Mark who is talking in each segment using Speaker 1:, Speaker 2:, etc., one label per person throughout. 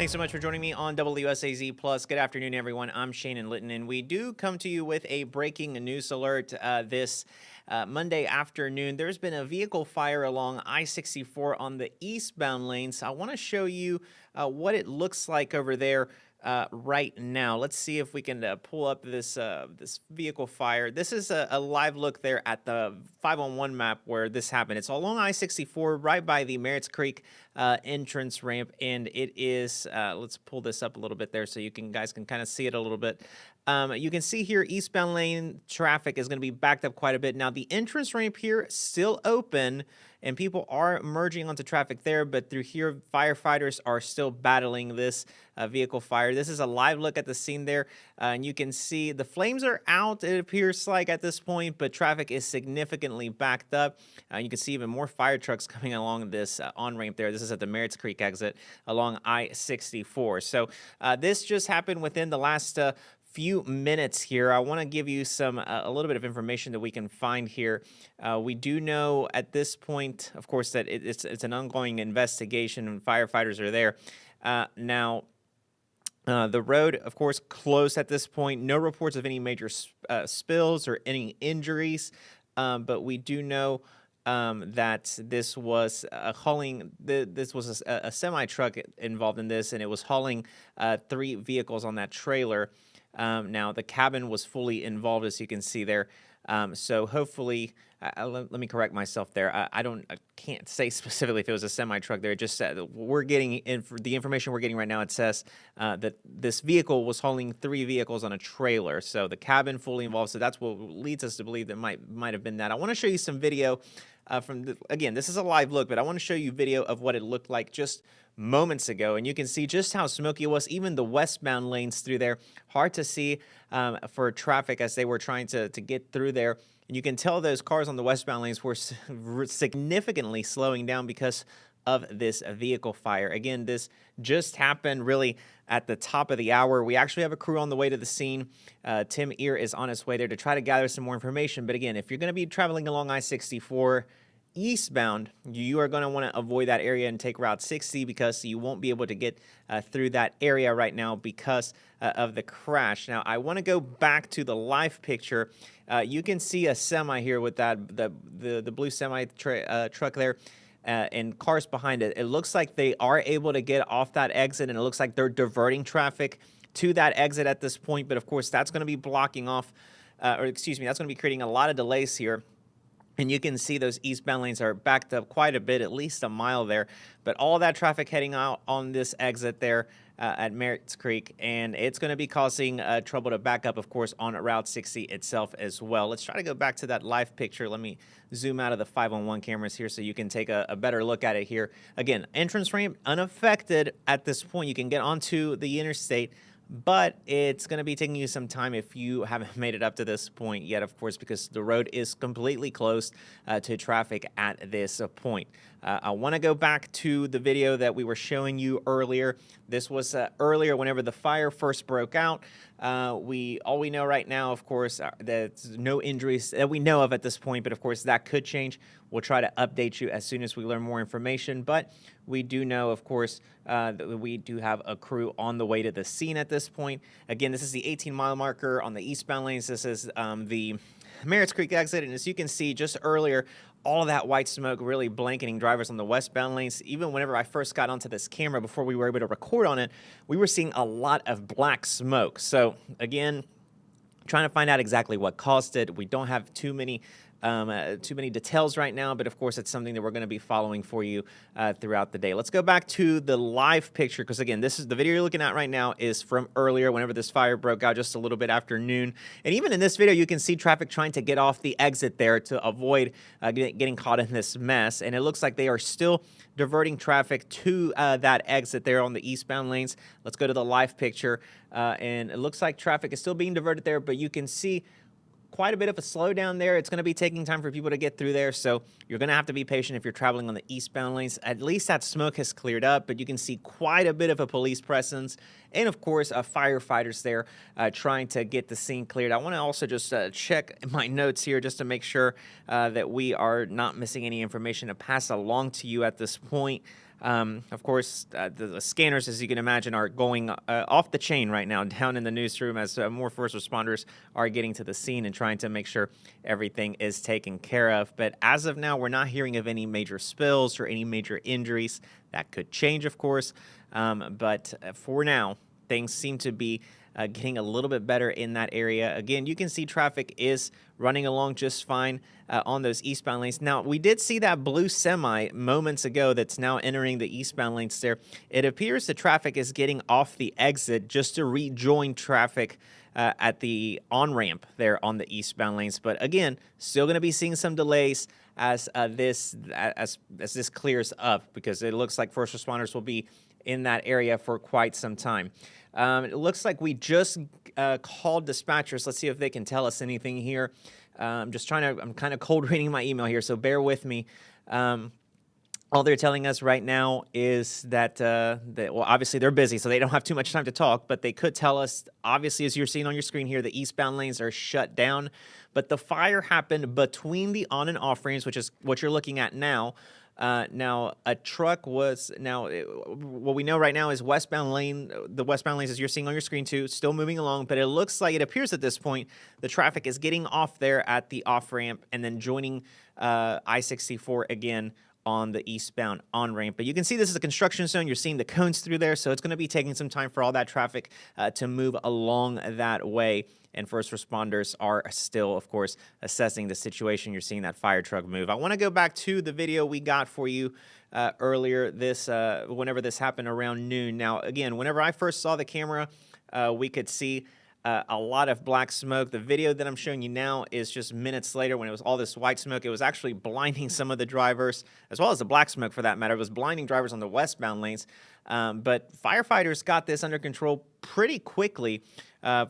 Speaker 1: Thanks so much for joining me on WSAZ Plus. Good afternoon, everyone. I'm Shannon Litton, and we do come to you with a breaking news alert this Monday afternoon. There's been a vehicle fire along I-64 on the eastbound lane, so I want to show you what it looks like over there right now. Let's see if we can pull up this vehicle fire. This is a live look there at the 511 map where this happened. It's along I-64 right by the Merritt's Creek entrance ramp, and it is let's pull this up a little bit there so you guys can kind of see it a little bit. You can see here eastbound lane traffic is going to be backed up quite a bit. Now the entrance ramp here still open and people are merging onto traffic there, but through here firefighters are still battling this vehicle fire. This is a live look at the scene there, and you can see the flames are out, it appears like at this point, but traffic is significantly backed up. You can see even more fire trucks coming along this on-ramp there. This is at the Merritt's Creek exit along I-64. So this just happened within the last few minutes here. I want to give you a little bit of information that we can find here. We do know at this point, of course, that it's an ongoing investigation and firefighters are there. Now, the road, of course, closed at this point. No reports of any major spills or any injuries, but we do know that this was a semi truck involved in this, and it was hauling 3 vehicles on that trailer. Now the cabin was fully involved, as you can see there. So hopefully, let me correct myself there. I can't say specifically if it was a semi truck there. It just said we're getting the information we're getting right now. It says that this vehicle was hauling 3 vehicles on a trailer. So the cabin fully involved. So that's what leads us to believe that might have been that. I want to show you some video again, this is a live look, but I want to show you video of what it looked like just moments ago, and you can see just how smoky it was. Even the westbound lanes through there, hard to see for traffic as they were trying to get through there. And you can tell those cars on the westbound lanes were significantly slowing down because of this vehicle fire. Again, this just happened really at the top of the hour. We actually have a crew on the way to the scene. Tim Ear is on his way there to try to gather some more information. But again, if you're going to be traveling along I-64 eastbound, you are going to want to avoid that area and take Route 60 because you won't be able to get through that area right now because of the crash. Now, I want to go back to the live picture. You can see a semi here with the blue semi truck there. And cars behind it. It looks like they are able to get off that exit, and it looks like they're diverting traffic to that exit at this point. But of course, that's going to be blocking off, that's going to be creating a lot of delays here. And you can see those eastbound lanes are backed up quite a bit, at least a mile there. But all that traffic heading out on this exit there at Merritt's Creek, and it's going to be causing trouble to back up, of course, on Route 60 itself as well. Let's try to go back to that live picture. Let me zoom out of the 511 cameras here so you can take a better look at it here. Again, entrance ramp unaffected at this point. You can get onto the interstate, but it's going to be taking you some time if you haven't made it up to this point yet, of course, because the road is completely closed to traffic at this point. I want to go back to the video that we were showing you earlier. This was earlier whenever the fire first broke out. All we know right now, of course, there's no injuries that we know of at this point, but of course that could change. We'll try to update you as soon as we learn more information, but we do know, of course, that we do have a crew on the way to the scene at this point. Again, this is the 18-mile marker on the eastbound lanes. This is the Merritt's Creek exit, and as you can see just earlier, all of that white smoke really blanketing drivers on the westbound lanes. Even whenever I first got onto this camera before we were able to record on it, we were seeing a lot of black smoke. So again, trying to find out exactly what caused it. We don't have too many details right now, but of course it's something that we're going to be following for you throughout the day. Let's go back to the live picture, because again, this is the video you're looking at right now is from earlier whenever this fire broke out, just a little bit after noon. And even in this video, you can see traffic trying to get off the exit there to avoid getting caught in this mess. And it looks like they are still diverting traffic to that exit there on the eastbound lanes. Let's go to the live picture. And it looks like traffic is still being diverted there, but you can see quite a bit of a slowdown there. It's going to be taking time for people to get through there, so you're going to have to be patient if you're traveling on the eastbound lanes. At least that smoke has cleared up, but you can see quite a bit of a police presence and, of course, firefighters there trying to get the scene cleared. I want to also just check my notes here just to make sure that we are not missing any information to pass along to you at this point. Of course, the scanners, as you can imagine, are going off the chain right now down in the newsroom as more first responders are getting to the scene and trying to make sure everything is taken care of. But as of now, we're not hearing of any major spills or any major injuries. That could change, of course. But for now, things seem to be getting a little bit better in that area. Again, you can see traffic is running along just fine on those eastbound lanes. Now, we did see that blue semi moments ago that's now entering the eastbound lanes there. It appears the traffic is getting off the exit just to rejoin traffic at the on-ramp there on the eastbound lanes. But again, still going to be seeing some delays as this clears up, because it looks like first responders will be in that area for quite some time. It looks like we just called dispatchers. Let's see if they can tell us anything here. I'm kind of cold reading my email here, so bear with me. All they're telling us right now is that, well, obviously they're busy, so they don't have too much time to talk, but they could tell us, obviously, as you're seeing on your screen here, the eastbound lanes are shut down, but the fire happened between the on and off ramps, which is what you're looking at now. Now, a truck was, what we know right now is the westbound lanes, as you're seeing on your screen too, still moving along, but it appears at this point, the traffic is getting off there at the off-ramp and then joining I-64 again on the eastbound on-ramp. But you can see this is a construction zone. You're seeing the cones through there, so it's going to be taking some time for all that traffic to move along that way. And first responders are still, of course, assessing the situation. You're seeing that fire truck move. I want to go back to the video we got for you earlier whenever this happened around noon. Now, again, whenever I first saw the camera, we could see a lot of black smoke. The video that I'm showing you now is just minutes later when it was all this white smoke. It was actually blinding some of the drivers, as well as the black smoke for that matter. It was blinding drivers on the westbound lanes. But firefighters got this under control pretty quickly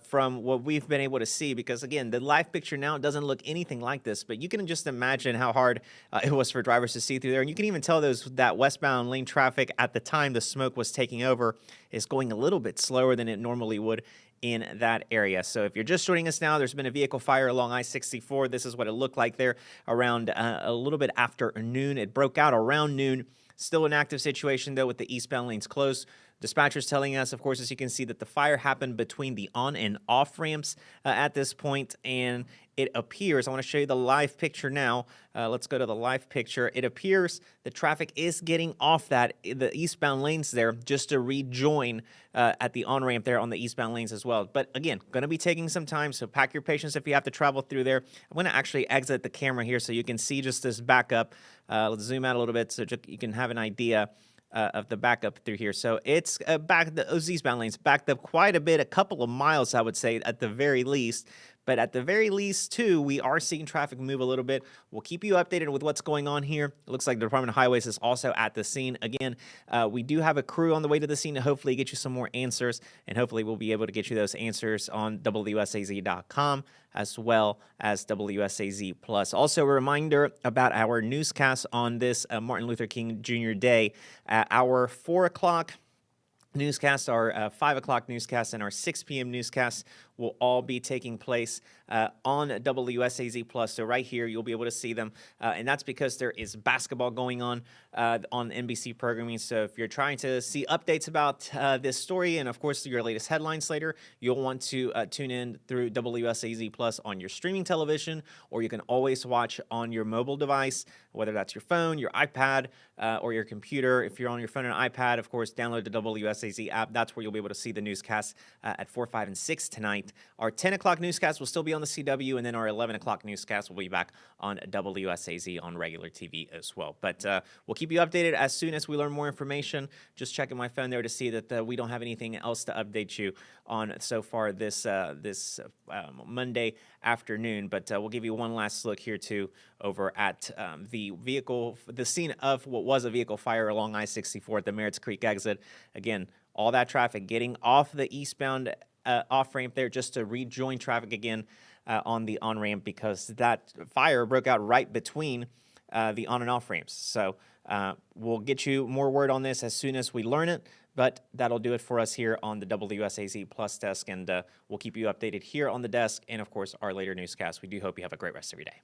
Speaker 1: from what we've been able to see, because again, the live picture now doesn't look anything like this, but you can just imagine how hard it was for drivers to see through there. And you can even tell that westbound lane traffic at the time the smoke was taking over is going a little bit slower than it normally would in that area. So if you're just joining us now, there's been a vehicle fire along I-64. This is what it looked like there around a little bit after noon. It broke out around noon. Still an active situation, though, with the eastbound lanes closed. Dispatchers telling us, of course, as you can see, that the fire happened between the on and off ramps at this point, and it appears, I want to show you the live picture now. Let's go to the live picture. It appears the traffic is getting off the eastbound lanes there just to rejoin at the on-ramp there on the eastbound lanes as well. But again, going to be taking some time, so pack your patience if you have to travel through there. I'm going to actually exit the camera here so you can see just this backup. Let's zoom out a little bit so you can have an idea of the backup through here. So it's those eastbound lanes backed up quite a bit, a couple of miles, I would say, at the very least. But at the very least, too, we are seeing traffic move a little bit. We'll keep you updated with what's going on here. It looks like the Department of Highways is also at the scene. Again, we do have a crew on the way to the scene to hopefully get you some more answers, and hopefully we'll be able to get you those answers on WSAZ.com as well as WSAZ Plus. Also, a reminder about our newscast on this Martin Luther King Jr. Day. Our 4 o'clock newscast, our 5 o'clock newscast, and our 6 p.m. newscast will all be taking place on WSAZ Plus. So right here, you'll be able to see them. And that's because there is basketball going on NBC programming. So if you're trying to see updates about this story and, of course, your latest headlines later, you'll want to tune in through WSAZ Plus on your streaming television, or you can always watch on your mobile device, whether that's your phone, your iPad, or your computer. If you're on your phone and iPad, of course, download the WSAZ app. That's where you'll be able to see the newscasts at 4, 5, and 6 tonight. Our 10 o'clock newscast will still be on the CW, and then our 11 o'clock newscast will be back on WSAZ on regular TV as well. But we'll keep you updated as soon as we learn more information. Just checking my phone there to see that we don't have anything else to update you on so far this Monday afternoon. But we'll give you one last look here, too, over at the scene of what was a vehicle fire along I-64 at the Merritts Creek exit. Again, all that traffic getting off the eastbound off-ramp there just to rejoin traffic again on the on-ramp, because that fire broke out right between the on and off ramps. So we'll get you more word on this as soon as we learn it, but that'll do it for us here on the WSAZ Plus desk, and we'll keep you updated here on the desk and, of course, our later newscast. We do hope you have a great rest of your day.